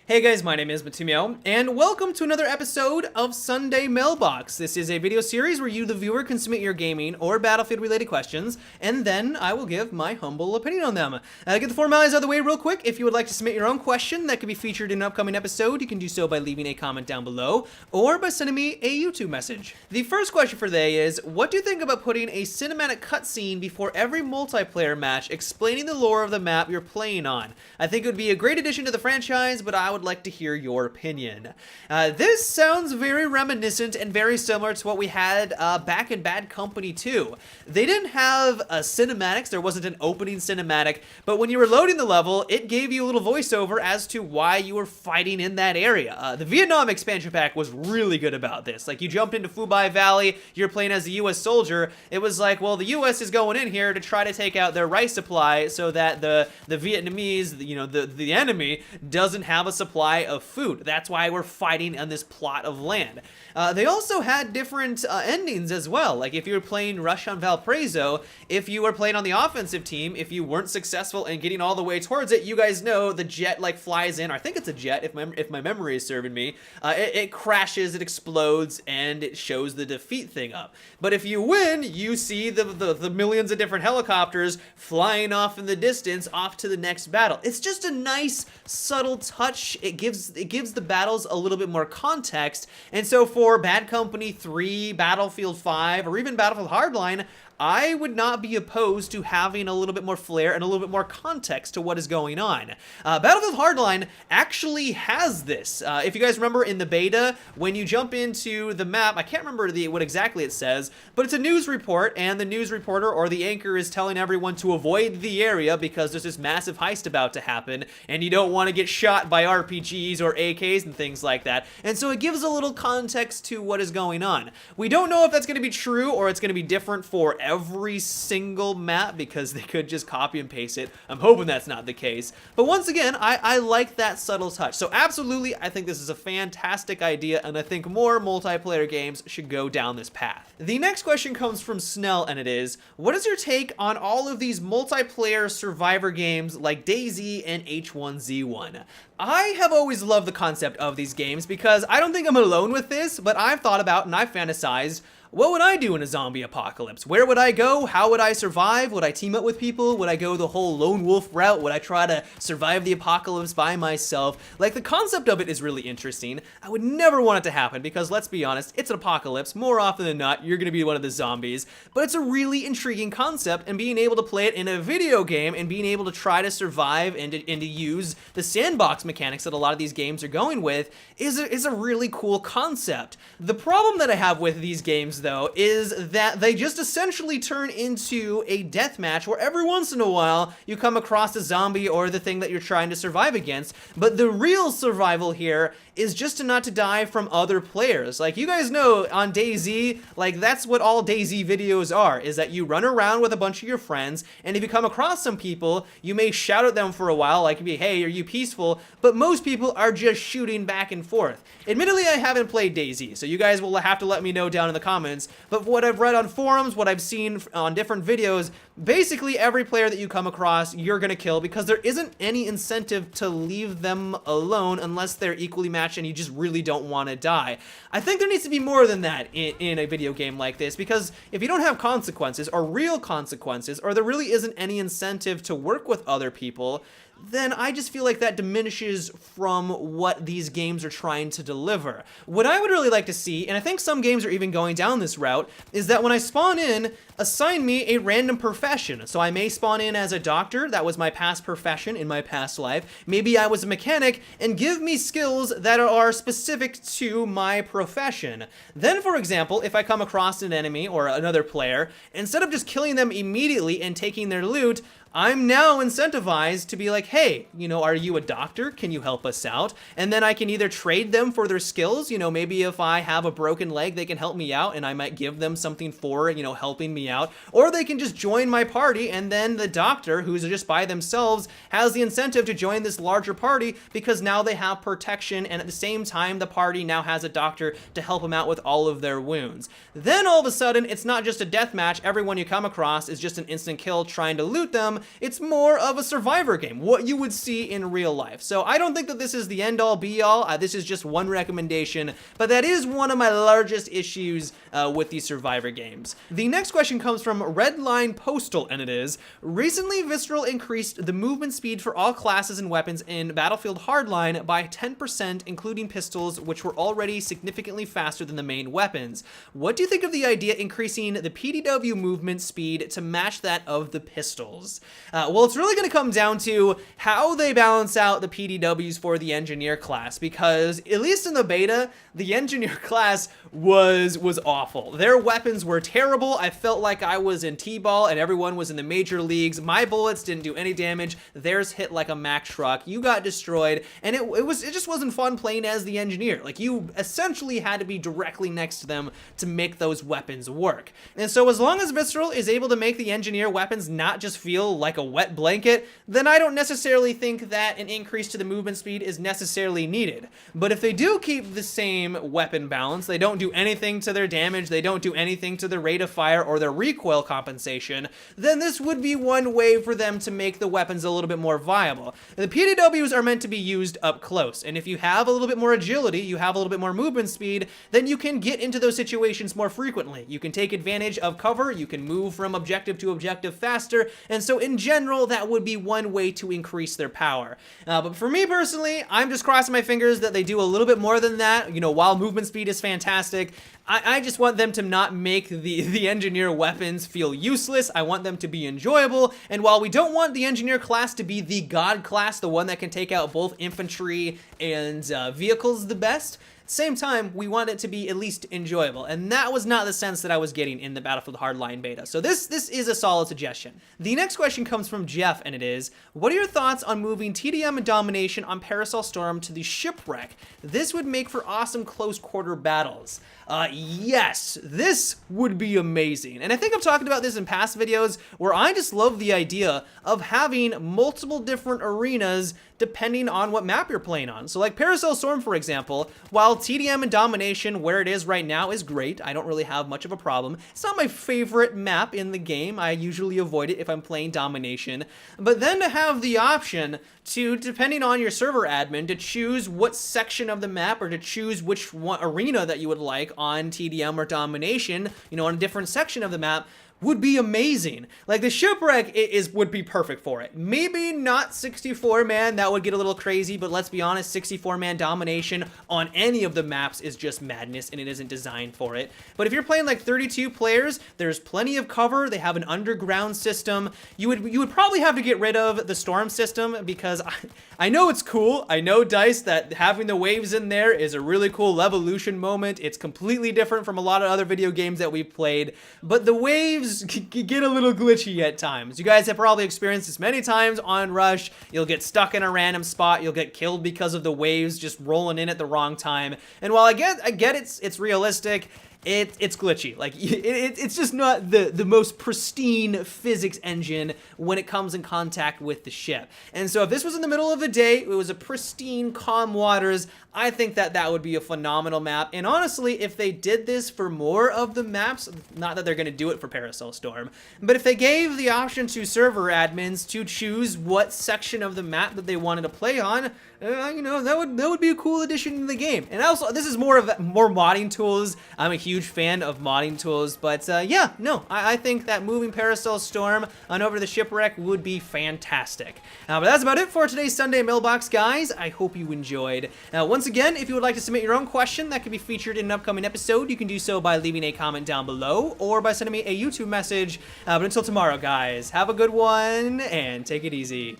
Hey guys, my name is Matumio, and welcome to another episode of Sunday Mailbox. This is a video series where you, the viewer, can submit your gaming or Battlefield-related questions, and then I will give my humble opinion on them. Get the formalities out of the way real quick. If you would like to submit your own question that could be featured in an upcoming episode, you can do so by leaving a comment down below, or by sending me a YouTube message. The first question for today is, what do you think about putting a cinematic cutscene before every multiplayer match explaining the lore of the map you're playing on? I think it would be a great addition to the franchise, but I would like to hear your opinion. This sounds very reminiscent and very similar to what we had back in Bad Company 2. They didn't have cinematics, there wasn't an opening cinematic, but when you were loading the level, it gave you a little voiceover as to why you were fighting in that area. The Vietnam expansion pack was really good about this. Like, you jumped into Phu Valley, you're playing as a US soldier, it was like, well, the US is going in here to try to take out their rice supply so that the Vietnamese, you know, the enemy doesn't have a supply of food. That's why we're fighting on this plot of land. They also had different endings as well. Like, if you were playing Rush on Valparaiso, if you were playing on the offensive team, if you weren't successful in getting all the way towards it, you guys know the jet like flies in, or I think it's a jet if my memory is serving me, it crashes, it explodes, and it shows the defeat thing up. But if you win, you see the millions of different helicopters flying off in the distance off to the next battle. It's just a nice subtle touch. It gives the battles a little bit more context. And so for Bad Company 3, Battlefield 5, or even Battlefield Hardline, I would not be opposed to having a little bit more flair and a little bit more context to what is going on. Battlefield Hardline actually has this. If you guys remember in the beta, when you jump into the map, I can't remember what exactly it says, but it's a news report, and the news reporter or the anchor is telling everyone to avoid the area because there's this massive heist about to happen, and you don't want to get shot by RPGs or AKs and things like that. And so it gives a little context to what is going on. We don't know if that's going to be true or it's going to be different for every single map because they could just copy and paste it. I'm hoping that's not the case. But once again, I like that subtle touch. So absolutely, I think this is a fantastic idea, and I think more multiplayer games should go down this path. The next question comes from Snell, and it is, what is your take on all of these multiplayer survivor games like DayZ and H1Z1? I have always loved the concept of these games because I don't think I'm alone with this, but I've thought about and I've fantasized, what would I do in a zombie apocalypse? Where would I go? How would I survive? Would I team up with people? Would I go the whole lone wolf route? Would I try to survive the apocalypse by myself? Like, the concept of it is really interesting. I would never want it to happen because, let's be honest, it's an apocalypse. More often than not, you're going to be one of the zombies. But it's a really intriguing concept, and being able to play it in a video game and being able to try to survive and to use the sandbox mechanics that a lot of these games are going with is a really cool concept. The problem that I have with these games, though, is that they just essentially turn into a deathmatch where every once in a while you come across a zombie or the thing that you're trying to survive against, but the real survival here is just to not to die from other players. Like, you guys know on DayZ, like, that's what all DayZ videos are, is that you run around with a bunch of your friends, and if you come across some people, you may shout at them for a while, like, hey, are you peaceful? But most people are just shooting back and forth. Admittedly, I haven't played DayZ, so you guys will have to let me know down in the comments, but what I've read on forums, what I've seen on different videos, basically every player that you come across, you're gonna kill because there isn't any incentive to leave them alone unless they're equally matched and you just really don't want to die. I think there needs to be more than that in a video game like this, because if you don't have consequences or real consequences, or there really isn't any incentive to work with other people, then I just feel like that diminishes from what these games are trying to deliver. What I would really like to see, and I think some games are even going down this route, is that when I spawn in, assign me a random profession. So I may spawn in as a doctor, that was my past profession in my past life. Maybe I was a mechanic, and give me skills that are specific to my profession. Then, for example, if I come across an enemy or another player, instead of just killing them immediately and taking their loot, I'm now incentivized to be like, hey, you know, are you a doctor? Can you help us out? And then I can either trade them for their skills. You know, maybe if I have a broken leg, they can help me out and I might give them something for, you know, helping me out. Or they can just join my party, and then the doctor, who's just by themselves, has the incentive to join this larger party because now they have protection, and at the same time, the party now has a doctor to help them out with all of their wounds. Then all of a sudden, it's not just a death match. Everyone you come across is just an instant kill trying to loot them. TDM, it's more of a survivor game, what you would see in real life. So I don't think that this is the end-all be-all. This is just one recommendation, but that is one of my largest issues with these survivor games. The next question comes from Redline Postal, and it is, recently Visceral increased the movement speed for all classes and weapons in Battlefield Hardline by 10%, including pistols, which were already significantly faster than the main weapons. What do you think of the idea increasing the PDW movement speed to match that of the pistols? Well, it's really going to come down to how they balance out the PDWs for the engineer class, because at least in the beta, the engineer class was awful. Their weapons were terrible. I felt like I was in T-ball and everyone was in the major leagues. My bullets didn't do any damage. Theirs hit like a Mack truck. You got destroyed, and it just wasn't fun playing as the engineer. Like, you essentially had to be directly next to them to make those weapons work. And so as long as Visceral is able to make the engineer weapons not just feel like a wet blanket, then I don't necessarily think that an increase to the movement speed is necessarily needed. But if they do keep the same weapon balance, they don't do anything to their damage, they don't do anything to their rate of fire or their recoil compensation, then this would be one way for them to make the weapons a little bit more viable. The PDWs are meant to be used up close, and if you have a little bit more agility, you have a little bit more movement speed, then you can get into those situations more frequently. You can take advantage of cover, you can move from objective to objective faster, and so in general, that would be one way to increase their power. But for me personally, I'm just crossing my fingers that they do a little bit more than that. You know, while movement speed is fantastic, I just want them to not make the engineer weapons feel useless. I want them to be enjoyable, and while we don't want the engineer class to be the god class, the one that can take out both infantry and vehicles the best, same time, we want it to be at least enjoyable, and that was not the sense that I was getting in the Battlefield Hardline beta. So this is a solid suggestion. The next question comes from Jeff, and it is, what are your thoughts on moving TDM and Domination on Parasol Storm to the Shipwreck? This would make for awesome close quarter battles. Yes, this would be amazing. And I think I've talked about this in past videos where I just love the idea of having multiple different arenas depending on what map you're playing on. So like Parasol Storm, for example, while TDM and Domination where it is right now is great, I don't really have much of a problem. It's not my favorite map in the game. I usually avoid it if I'm playing Domination. But then to have the option to, depending on your server admin, to choose what section of the map or to choose which one arena that you would like on TDM or Domination, you know, on a different section of the map, would be amazing. Like, the Shipwreck would be perfect for it. Maybe not 64-man, that would get a little crazy, but let's be honest, 64-man Domination on any of the maps is just madness, and it isn't designed for it. But if you're playing like 32 players, there's plenty of cover, they have an underground system. You would probably have to get rid of the storm system, because I know it's cool, I know, Dice, that having the waves in there is a really cool evolution moment. It's completely different from a lot of other video games that we've played, but the waves get a little glitchy at times. You guys have probably experienced this many times on Rush. You'll get stuck in a random spot, you'll get killed because of the waves just rolling in at the wrong time. And while I get it's realistic, it's glitchy. Like, it's just not the most pristine physics engine when it comes in contact with the ship. And so if this was in the middle of the day, it was a pristine, calm waters, I think that would be a phenomenal map. And honestly, if they did this for more of the maps, not that they're going to do it for Parasol Storm, but if they gave the option to server admins to choose what section of the map that they wanted to play on, you know, that would be a cool addition to the game. And also, this is more modding tools. I'm a huge fan of modding tools, but yeah, no, I think that moving Parasol Storm on over to the Shipwreck would be fantastic. But that's about it for today's Sunday Mailbox, guys. I hope you enjoyed. Once again, if you would like to submit your own question that could be featured in an upcoming episode, you can do so by leaving a comment down below or by sending me a YouTube message. But until tomorrow, guys, have a good one and take it easy.